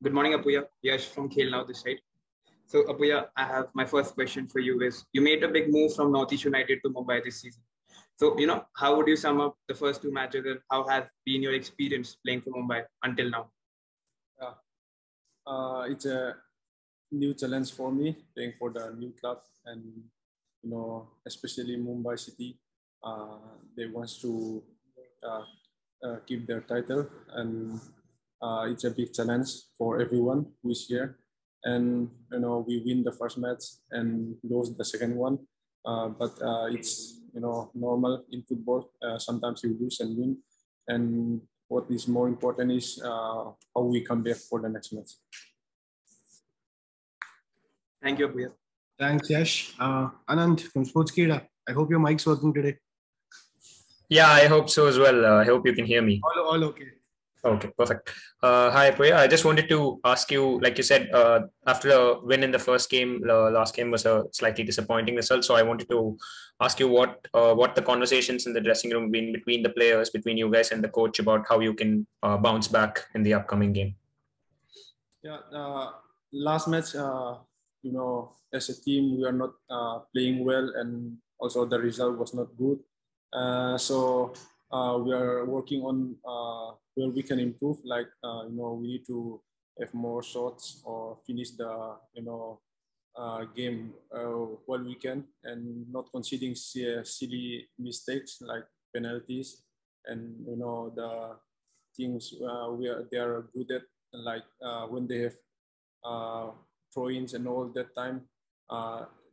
Good morning, Apuia. Yash from Khel now this side. So, Apuia, I have my first question for you is you made a big move from Northeast United to Mumbai this season. So, how would you sum up the first two matches and how has been your experience playing for Mumbai until now? Yeah, it's a new challenge for me playing for the new club, and especially Mumbai City. They want to uh, keep their title, and it's a big challenge for everyone who is here. And we win the first match and lose the second one, but it's normal in football. Sometimes you lose and win, and what is more important is how we come back for the next match. Thank you, Apuia. Thanks, Yash. Anand from Sportskeeda. I hope your mic's working today. Yeah, I hope so as well. I hope you can hear me. All okay. Okay, perfect. Hi, Apuia. I just wanted to ask you, like you said, after a win in the first game, the last game was a slightly disappointing result. So I wanted to ask you what the conversations in the dressing room been between the players, between you guys and the coach about how you can bounce back in the upcoming game. Yeah, last match, as a team, we are not playing well, and also the result was not good. So we are working on where we can improve. Like we need to have more shots or finish the game while we can, and not conceding silly mistakes like penalties, and the things they are good at, like when they have throw-ins and all that time.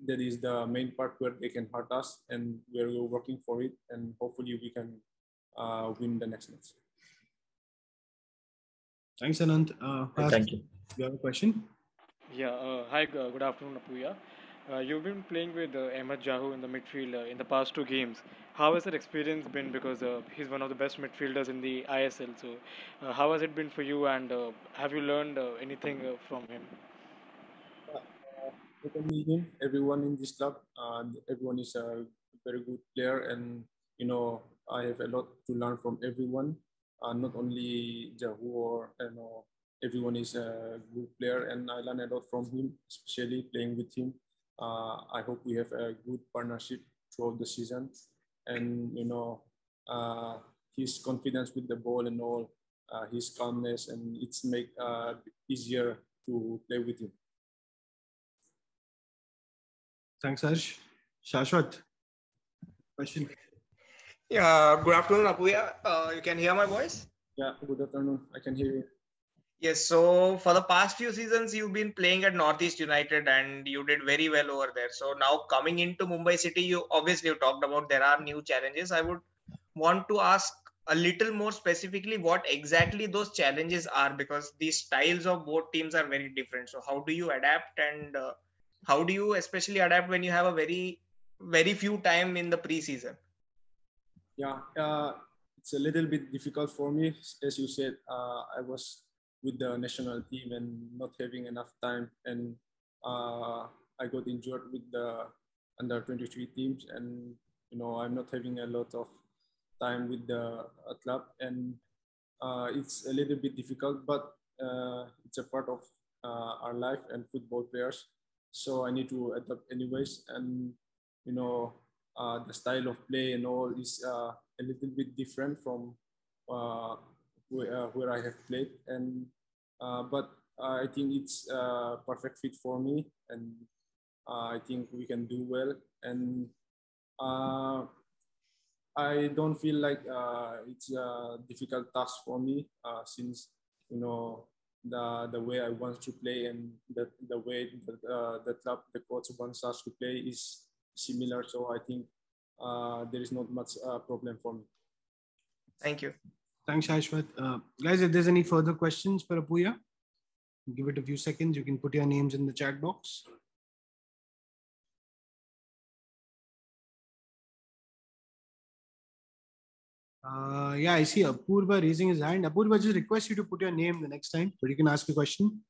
That is the main part where they can hurt us, and we're working for it, and hopefully we can win the next match. Thanks, Anand. Thank you. You have a question? Yeah, hi, good afternoon, Apuia. You've been playing with Ahmed Jahu in the midfield in the past two games. How has that experience been? Because he's one of the best midfielders in the ISL. So, how has it been for you? And have you learned anything from him? Not only him, everyone in this club, everyone is a very good player, and I have a lot to learn from everyone. Not only Jahu, or everyone is a good player, and I learn a lot from him, especially playing with him. I hope we have a good partnership throughout the season, and his confidence with the ball and all, his calmness, and it's make easier to play with him. Thanks, Harsh. Shashwat, question? Yeah, good afternoon, Apuia. You can hear my voice? Yeah, good afternoon. I can hear you. Yes, so for the past few seasons, you've been playing at Northeast United and you did very well over there. So now coming into Mumbai City, you talked about there are new challenges. I would want to ask a little more specifically what exactly those challenges are, because the styles of both teams are very different. So how do you adapt, and how do you especially adapt when you have a very few time in the preseason? Yeah, it's a little bit difficult for me. As you said, I was with the national team and not having enough time, and I got injured with the under 23 teams, and I'm not having a lot of time with the club, and it's a little bit difficult, but it's a part of our life and football players. So I need to adapt anyways, and the style of play and all is a little bit different from where I have played, and but I think it's a perfect fit for me, and I think we can do well, and I don't feel like it's a difficult task for me, since the way I want to play, and the way the club, the coach wants us to play is similar. So I think there is not much problem for me. Thank you. Thanks, Ashwat. Guys, if there's any further questions for Apuia, give it a few seconds. You can put your names in the chat box. Yeah, I see Apurva raising his hand. Apurva, just request you to put your name the next time, but you can ask a question.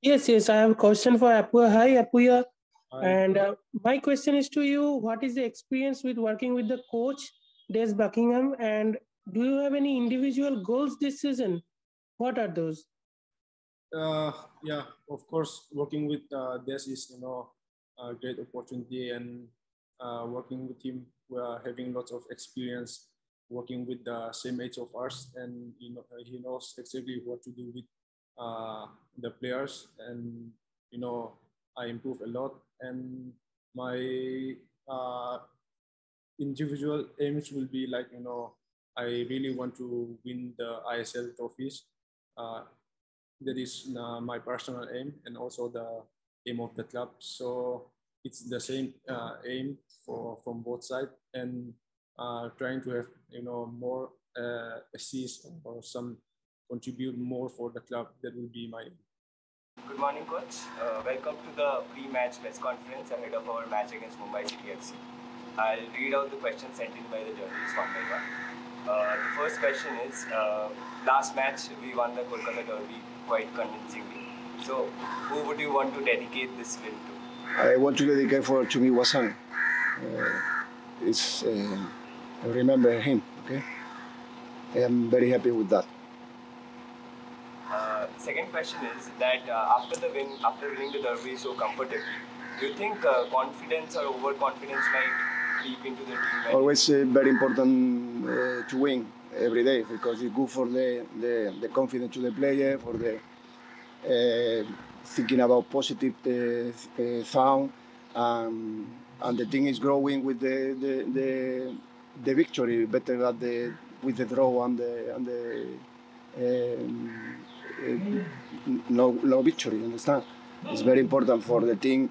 Yes, I have a question for Apuia. Hi, Apuia. Hi. And my question is to you, what is the experience with working with the coach, Des Buckingham, and do you have any individual goals this season? What are those? Yeah, of course, working with Des is a great opportunity, and working with him, we are having lots of experience working with the same age of us, and he knows exactly what to do with the players, and I improve a lot, and my individual aims will be like I really want to win the ISL trophies. That is my personal aim, and also the aim of the club. So it's the same aim from both sides, and trying to have more assists or some contribute more for the club. That will be my aim. Good morning, coach. Welcome to the pre-match press conference ahead of our match against Mumbai City FC. I'll read out the questions sent in by the journalists one by one. The first question is, last match we won the Kolkata Derby quite convincingly. So, who would you want to dedicate this win to? I want to dedicate to me Wasan. I remember him. Okay, I am very happy with that. Second question is that after winning the Derby so comfortably, do you think confidence or overconfidence might creep into the team? Always very important to win every day, because it's good for the confidence to the player, for the thinking about positive sound, and the team is growing with the victory better than with the draw and the no victory. Understand? It's very important for the team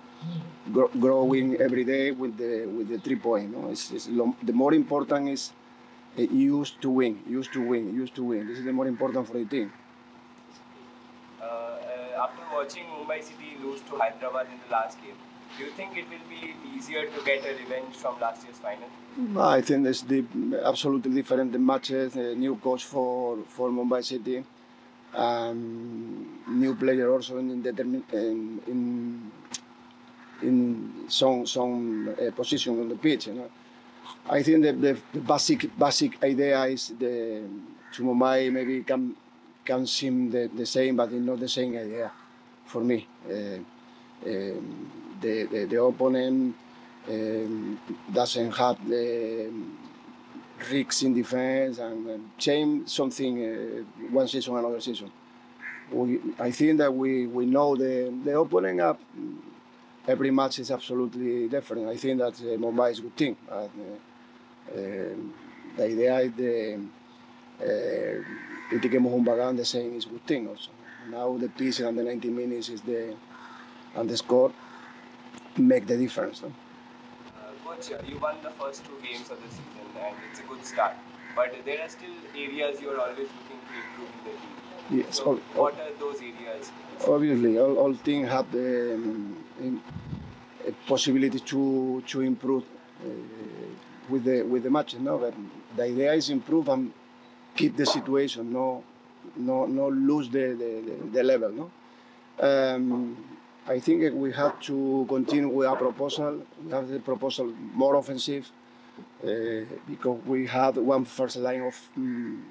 growing every day with the 3 points. The more important is used to win. This is the more important for the team. After watching Mumbai City lose to Hyderabad in the last game, do you think it will be easier to get a revenge from last year's final? I think it's absolutely different matches. New coach for Mumbai City, new player also in some position on the pitch. I think that the basic idea is to Mumbai maybe can seem the same, but it's not the same idea for me. The opponent doesn't have the risks in defense and change something one season another season. I think that we know the opponent up. Every match is absolutely different. I think that Mumbai is a good team. The idea is the ATK Mohun Bagan, the same is a good thing also. Now the piece and the 90 minutes and the score make the difference. No? Coach, you won the first 2 games of the season and it's a good start. But there are still areas you are always looking to improve in the team. Yes, so what are those areas? Obviously, all teams have the possibility to improve with the matches. No? But the idea is improve and keep the situation, no lose the level. No? I think we have to continue with our proposal. We have the proposal more offensive because we have one first line of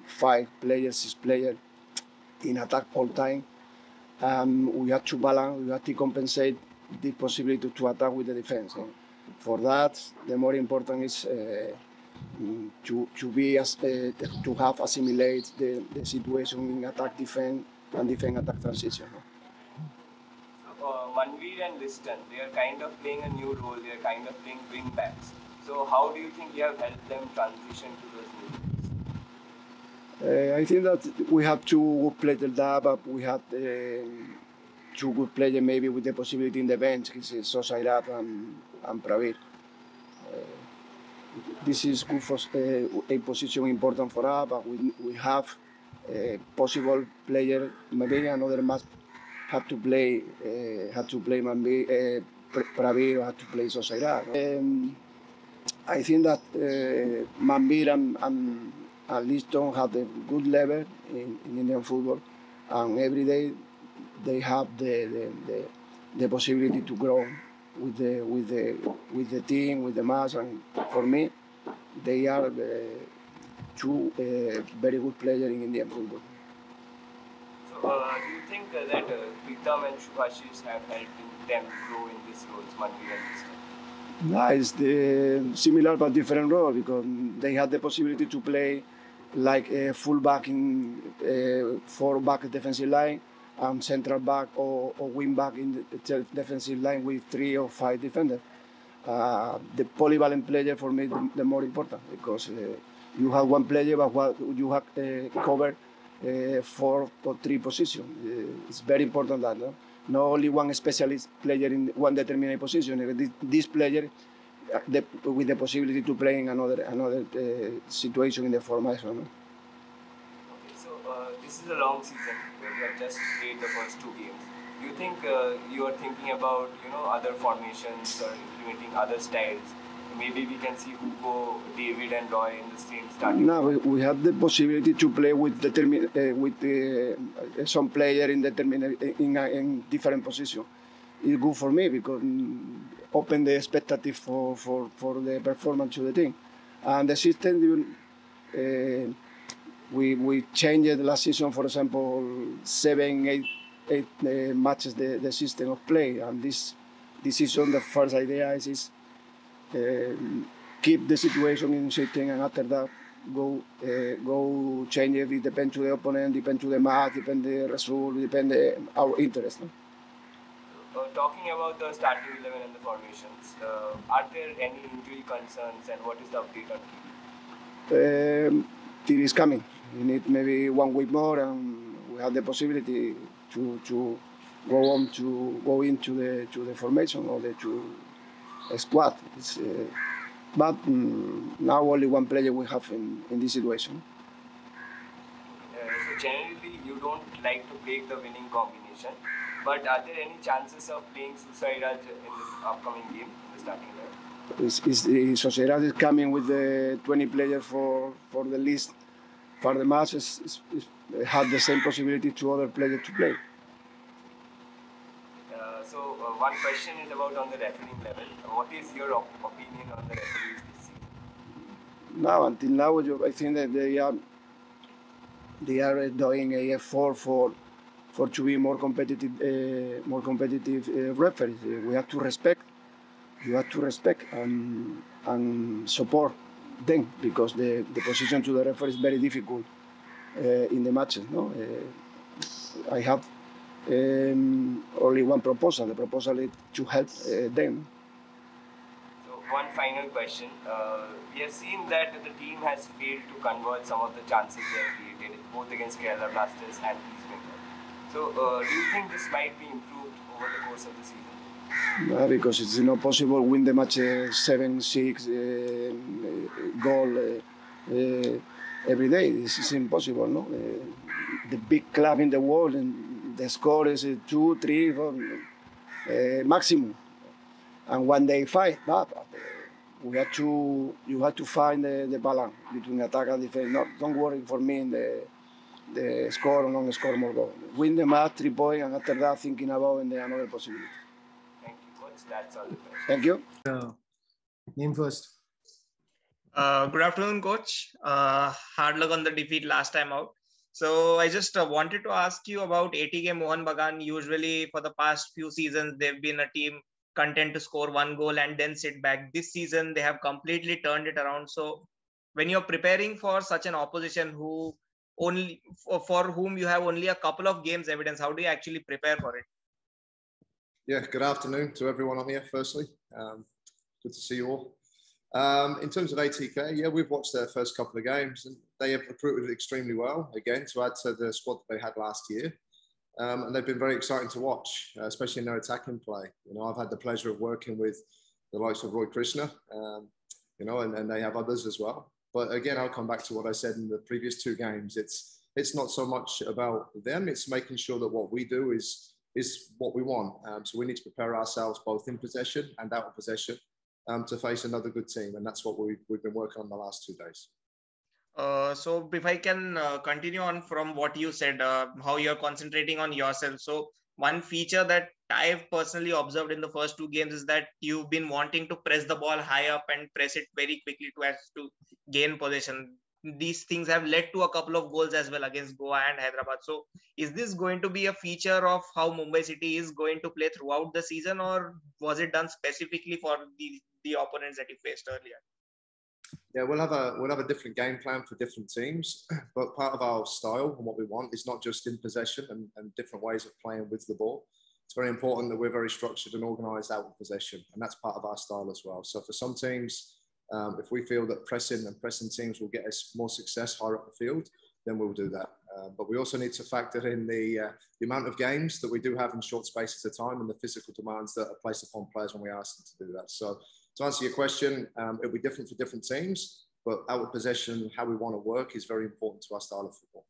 5 players, 6 players in attack all time. We have to balance, we have to compensate the possibility to attack with the defense. For that, the more important is to have assimilate the situation in attack defense and defense attack transition. Manveer and Liston, they are kind of playing a new role. They are kind of playing wing backs. So how do you think you have helped them transition to those new roles? I think that we have 2 good players there, but we have 2 good players maybe with the possibility in the bench, Sosairat and Pravir. This is good for a position important for us, but we have possible player, maybe another match have to play Pravir, have to play Sosairat. I think that Manveer and Liston have a good level in Indian football, and every day they have the possibility to grow with the team, with the match, and for me, they are 2 very good players in Indian football. So So, do you think that Pritam and Shubhashish have helped them grow in these roles, Manveer and Mr.? No, it's similar but different role because they had the possibility to play like a full back in 4-back defensive line and central back or wing back in the defensive line with 3 or 5 defenders. The polyvalent player for me the more important because you have one player but you have covered 4 or 3 positions. It's very important that not only one specialist player in one determined position. This player with the possibility to play in another situation in the formation. Okay, so this is a long season where you have just played the first 2 games. Do you think you are thinking about other formations or implementing other styles? Maybe we can see Hugo, David, and Roy in the same starting. No, we have the possibility to play with some player in different positions. It's good for me because open the expectative for the performance of the team. And the system, we changed last season, for example, 7, 8 matches the system of play. And this season, the first idea is keep the situation in system, and after that go change it. It depends to the opponent, depend to the match, depend the result, depend our interest. No? Talking about the starting 11 and the formations, are there any injury concerns and what is the update on it? It is coming. We need maybe 1 week more, and we have the possibility to go into the formation or to a squad. But now only one player we have in this situation. So generally you don't like to break the winning combination, but are there any chances of playing Susairaj in this upcoming game, in the starting line? Susairaj is coming with the 20 players for the list for the match. Have the same possibility to other players to play. One question is about on the refereeing level. What is your opinion on the referees this season? Now, until now, I think that they are doing a effort for to be more competitive referees. We have to respect. You have to respect and support them because the position to the referee is very difficult in the matches. No, I have. Only one proposal. The proposal is to help them. So one final question. We have seen that the team has failed to convert some of the chances they have created, both against Kerala Blasters and East Bengal. So do you think this might be improved over the course of the season? No, because it's not possible win the match 7-6 goal every day. This is impossible. No, the big club in the world and the score is 2, 3, 4 maximum, and one day 5. But you have to find the balance between attack and defense. No, don't worry for me in the score or non-score more goal. Win the match 3 points, and after that thinking about another possibility. Thank you, coach. That's all the questions. Thank you. Name first. Good afternoon, coach. Hard luck on the defeat last time out. So I just wanted to ask you about ATK Mohun Bagan. Usually for the past few seasons, they've been a team content to score 1 goal and then sit back. This season, they have completely turned it around. So when you're preparing for such an opposition for whom you have only a couple of games evidence, how do you actually prepare for it? Yeah, good afternoon to everyone on here, firstly. Good to see you all. In terms of ATK, yeah, we've watched their first couple of games and they have recruited extremely well, again, to add to the squad that they had last year. And they've been very exciting to watch, especially in their attacking play. I've had the pleasure of working with the likes of Roy Krishna, and they have others as well. But again, I'll come back to what I said in the previous 2 games. It's not so much about them, it's making sure that what we do is what we want. So we need to prepare ourselves both in possession and out of possession to face another good team. And that's what we've been working on the last 2 days. So if I can continue on from what you said, how you're concentrating on yourself. So one feature that I've personally observed in the first 2 games is that you've been wanting to press the ball high up and press it very quickly to gain possession. these things have led to a couple of goals as well against Goa and Hyderabad. So is this going to be a feature of how Mumbai City is going to play throughout the season, or was it done specifically for the opponents that you faced earlier? Yeah, we'll have a different game plan for different teams, but part of our style and what we want is not just in possession and different ways of playing with the ball. It's very important that we're very structured and organised out of possession, and that's part of our style as well. So for some teams, if we feel that pressing teams will get us more success higher up the field, then we'll do that. But we also need to factor in the amount of games that we do have in short spaces of time and the physical demands that are placed upon players when we ask them to do that. So to answer your question, it'll be different for different teams, but out of possession, how we want to work is very important to our style of football.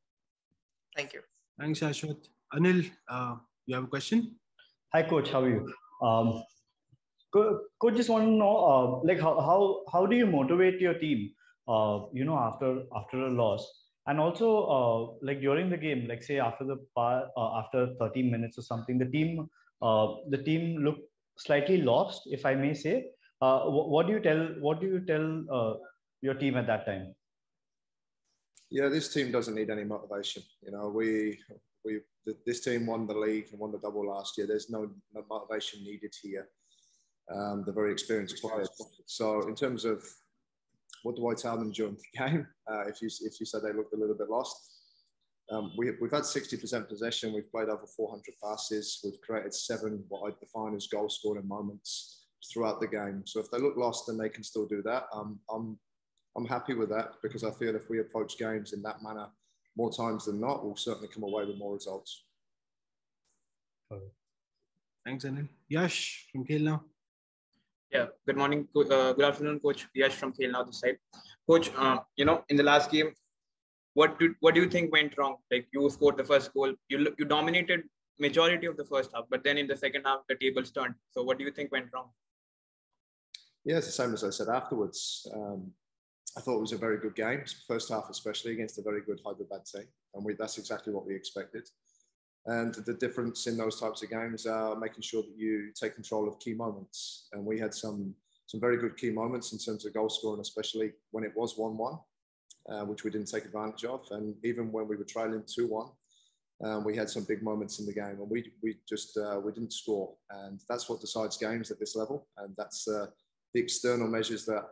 Thank you. Thanks, Ashwat. Anil, you have a question? Hi, Coach. How are you? Coach, just want to know, like how do you motivate your team, after a loss, and also like during the game, like say after after 30 minutes or something, the team looked slightly lost, if I may say. What do you tell your team at that time? Yeah, this team doesn't need any motivation. You know, this team won the league and won the double last year. There's no motivation needed here. They're very experienced players. So in terms of what do I tell them during the game, if you said they looked a little bit lost, we've had 60% possession. We've played over 400 passes. We've created 7 what I define as goal scoring moments throughout the game. So if they look lost, then they can still do that. I'm happy with that, because I feel if we approach games in that manner more times than not, we'll certainly come away with more results. Thanks, Anil. Yash from Khel now. Yeah, good morning. Good afternoon, Coach. Yash from Khel now this side. Coach, in the last game, what do you think went wrong? Like, you scored the first goal, you dominated majority of the first half, but then in the second half, the tables turned. So what do you think went wrong? Yeah, it's the same as I said afterwards. I thought it was a very good game, first half especially, against a very good Hyderabad team. And that's exactly what we expected. And the difference in those types of games are making sure that you take control of key moments. And we had some very good key moments in terms of goal scoring, especially when it was 1-1, which we didn't take advantage of. And even when we were trailing 2-1, we had some big moments in the game, and we didn't score. And that's what decides games at this level. And that's the external measures that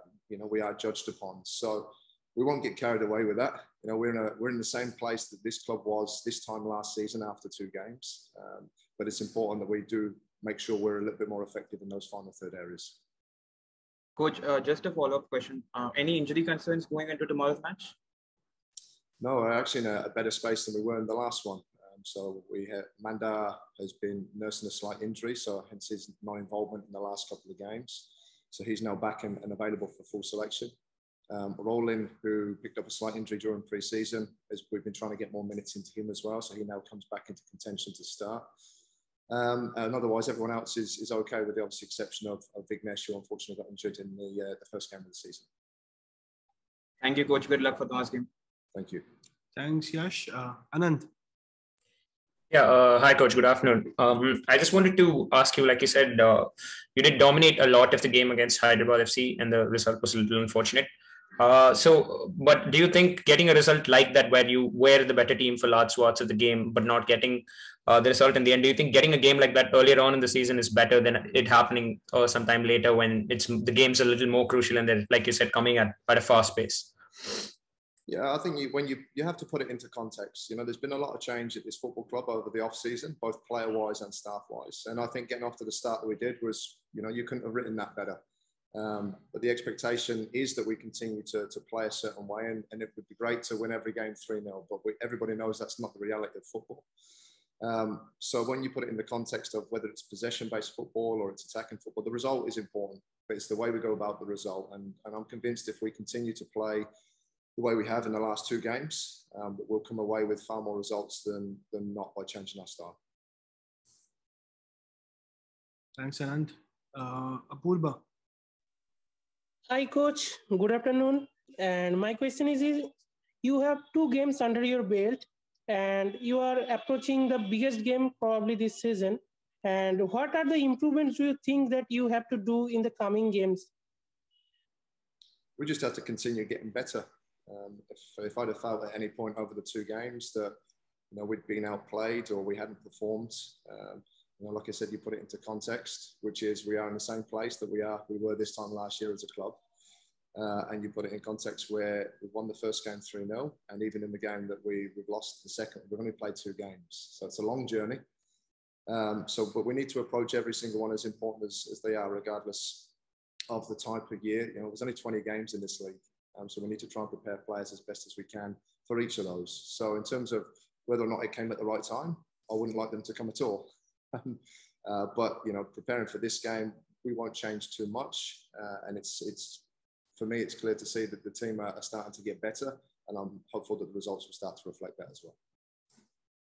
we are judged upon. So we won't get carried away with that. We're in the same place that this club was this time last season after 2 games. But it's important that we do make sure we're a little bit more effective in those final third areas. Coach, just a follow-up question. Any injury concerns going into tomorrow's match? No, we're actually in a better space than we were in the last one. So Manda has been nursing a slight injury, so hence his non-involvement in the last couple of games. So he's now back and available for full selection. Roland, who picked up a slight injury during pre-season, we've been trying to get more minutes into him as well. So he now comes back into contention to start. And otherwise, everyone else is okay, with the obvious exception of Vignesh, who unfortunately got injured in the first game of the season. Thank you, Coach. Good luck for tomorrow's game. Thank you. Thanks, Yash. Anand. Yeah, hi, Coach. Good afternoon. I just wanted to ask you, like you said, you did dominate a lot of the game against Hyderabad FC, and the result was a little unfortunate. But do you think getting a result like that, where you were the better team for large swaths of the game, but not getting the result in the end, do you think getting a game like that earlier on in the season is better than it happening sometime later when the game's a little more crucial and then, like you said, coming at a fast pace? Yeah, I think when you have to put it into context. There's been a lot of change at this football club over the off season, both player wise and staff wise. And I think getting off to the start that we did was, you couldn't have written that better. But the expectation is that we continue to play a certain way, and it would be great to win every game 3-0. But everybody knows that's not the reality of football. So when you put it in the context of whether it's possession-based football or it's attacking football, the result is important, but it's the way we go about the result. And I'm convinced if we continue to play the way we have in the last 2 games, that we'll come away with far more results than not by changing our style. Thanks, Anand. Apurva. Hi, Coach. Good afternoon. And my question is you have 2 games under your belt, and you are approaching the biggest game probably this season. And what are the improvements do you think that you have to do in the coming games? We just have to continue getting better. If I'd have felt at any point over the 2 games that we'd been outplayed or we hadn't performed, like I said, you put it into context, which is we are in the same place that we were this time last year as a club. And you put it in context where we won the first game 3-0, and even in the game that we've lost the second, we've only played 2 games. So it's a long journey. But we need to approach every single one as important as they are, regardless of the type of year. There's only 20 games in this league. So we need to try and prepare players as best as we can for each of those. So in terms of whether or not it came at the right time, I wouldn't like them to come at all. But preparing for this game, we won't change too much. And it's for me, it's clear to see that the team are starting to get better, and I'm hopeful that the results will start to reflect that as well.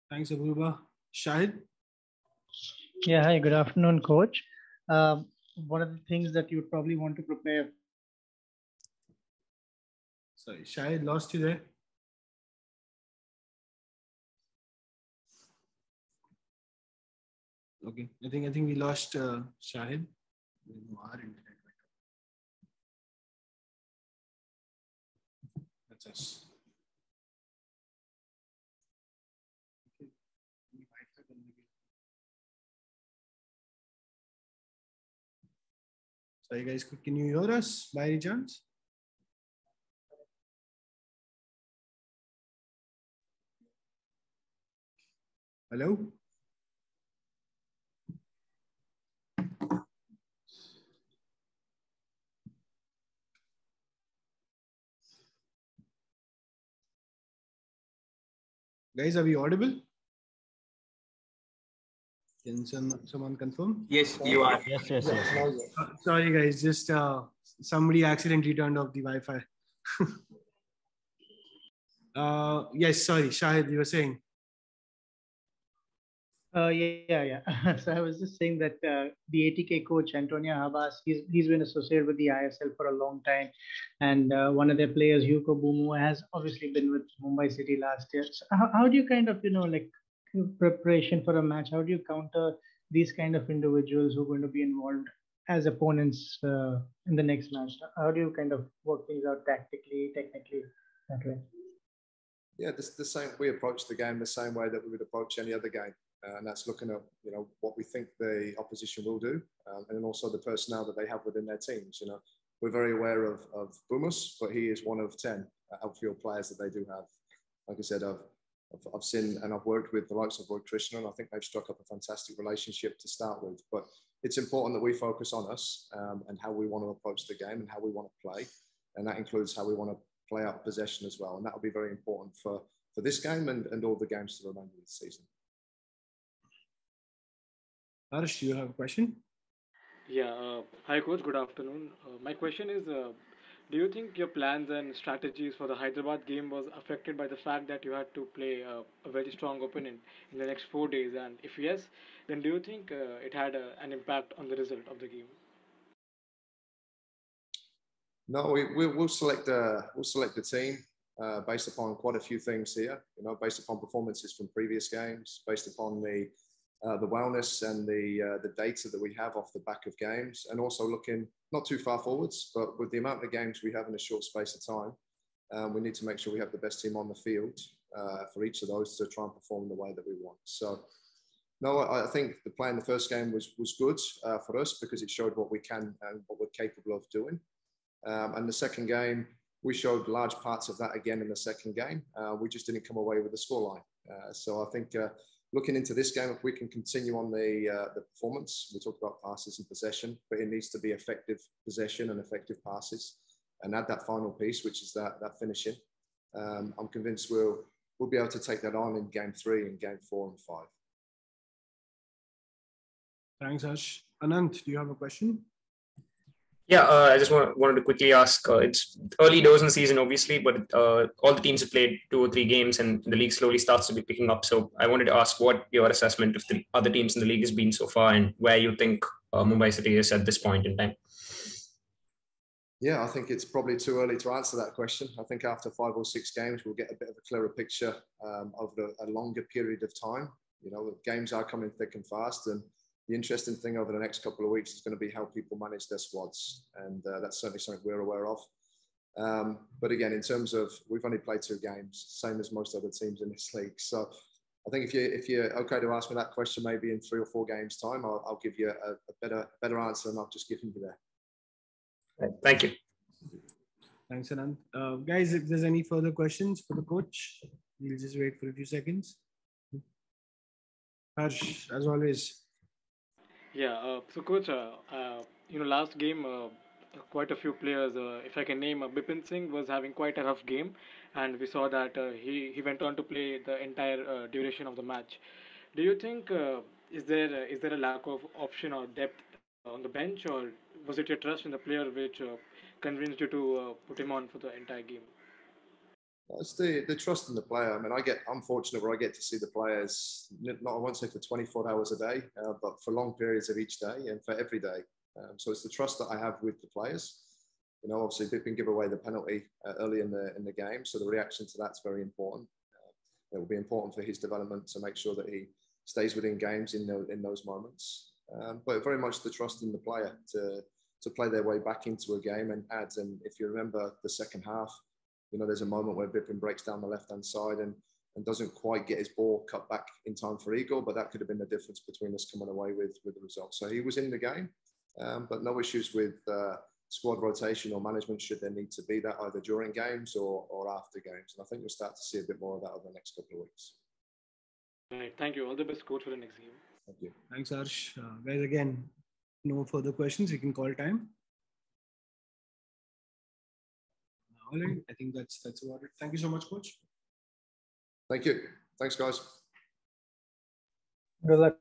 Thanks, Apuia. Shahid? Yeah, hi, good afternoon, coach. One of the things that you probably want to prepare. Sorry, Shahid, lost you there. Okay, I think we lost Shahid. That's us. Sorry guys, can you hear us by any chance? Hello? Guys, are we audible? Can someone confirm? Yes, you are. Yes. Sorry guys, just somebody accidentally turned off the Wi-Fi. Yes, sorry, Shahid, you were saying. Yeah. So I was just saying that the ATK coach, Apuia Habas, he's been associated with the ISL for a long time. And one of their players, Yuko Bumu, has obviously been with Mumbai City last year. So how do you kind of, like preparation for a match, how do you counter these kind of individuals who are going to be involved as opponents in the next match? How do you kind of work things out tactically, technically, that way? Yeah, the same. We approach the game the same way that we would approach any other game. And that's looking at what we think the opposition will do, and then also the personnel that they have within their teams. We're very aware of Bumus, but he is one of 10 outfield players that they do have. Like I said, I've seen and I've worked with the likes of Roy Krishna, and I think they've struck up a fantastic relationship to start with. But it's important that we focus on us and how we want to approach the game and how we want to play, and that includes how we want to play out possession as well. And that will be very important for this game and all the games to the remainder of the season. Harsh, you have a question? Yeah. Hi, coach. Good afternoon. My question is, do you think your plans and strategies for the Hyderabad game was affected by the fact that you had to play a very strong opponent in the next 4 days? And if yes, then do you think it had an impact on the result of the game? No, we'll select the team based upon quite a few things here. Based upon performances from previous games, based upon the wellness and the data that we have off the back of games, and also looking not too far forwards, but with the amount of games we have in a short space of time, we need to make sure we have the best team on the field for each of those to try and perform the way that we want. So, no, I think the play in the first game was good for us because it showed what we can and what we're capable of doing. And the second game, we showed large parts of that again in the second game. We just didn't come away with the scoreline. So I think looking into this game, if we can continue on the performance, we talked about passes and possession, but it needs to be effective possession and effective passes, and add that final piece, which is that finishing. I'm convinced we'll be able to take that on in game 3 and game 4 and 5. Thanks, Harsh. Anant, do you have a question? Yeah, I just wanted to quickly ask, it's early doors in the season, obviously, but all the teams have played 2 or 3 games and the league slowly starts to be picking up. So I wanted to ask what your assessment of the other teams in the league has been so far and where you think Mumbai City is at this point in time. Yeah, I think it's probably too early to answer that question. I think after 5 or 6 games, we'll get a bit of a clearer picture over a longer period of time. The games are coming thick and fast, and the interesting thing over the next couple of weeks is going to be how people manage their squads. And that's certainly something we're aware of. But again, in terms of, we've only played 2 games, same as most other teams in this league. So I think if you're okay to ask me that question, maybe in 3 or 4 games time, I'll give you a better answer than I've just given you there. Right. Thank you. Thanks, Anand. Guys, if there's any further questions for the coach, we'll just wait for a few seconds. Harsh, as always. Yeah, so coach, last game, quite a few players, if I can name, Bipin Singh was having quite a rough game, and we saw that he went on to play the entire duration of the match. Do you think is there a lack of option or depth on the bench, or was it your trust in the player which convinced you to put him on for the entire game? It's the trust in the player. I mean, I'm fortunate where I get to see the players, not I won't say for 24 hours a day, but for long periods of each day and for every day. So it's the trust that I have with the players. You know, obviously Bipin give away the penalty early in the game, so the reaction to that's very important. It will be important for his development to make sure that he stays within games in those moments. But very much the trust in the player to play their way back into a game and add. And if you remember the second half, you know, there's a moment where Bipin breaks down the left-hand side and doesn't quite get his ball cut back in time for eagle, but that could have been the difference between us coming away with the result. So he was in the game, but no issues with squad rotation or management should there need to be that either during games or after games. And I think we'll start to see a bit more of that over the next couple of weeks. All right, thank you. All the best, coach, for the next game. Thank you. Thanks, Harsh. Guys, again, no further questions. We can call time. All right, I think that's about it. Thank you so much, coach. Thank you. Thanks, guys. Good luck.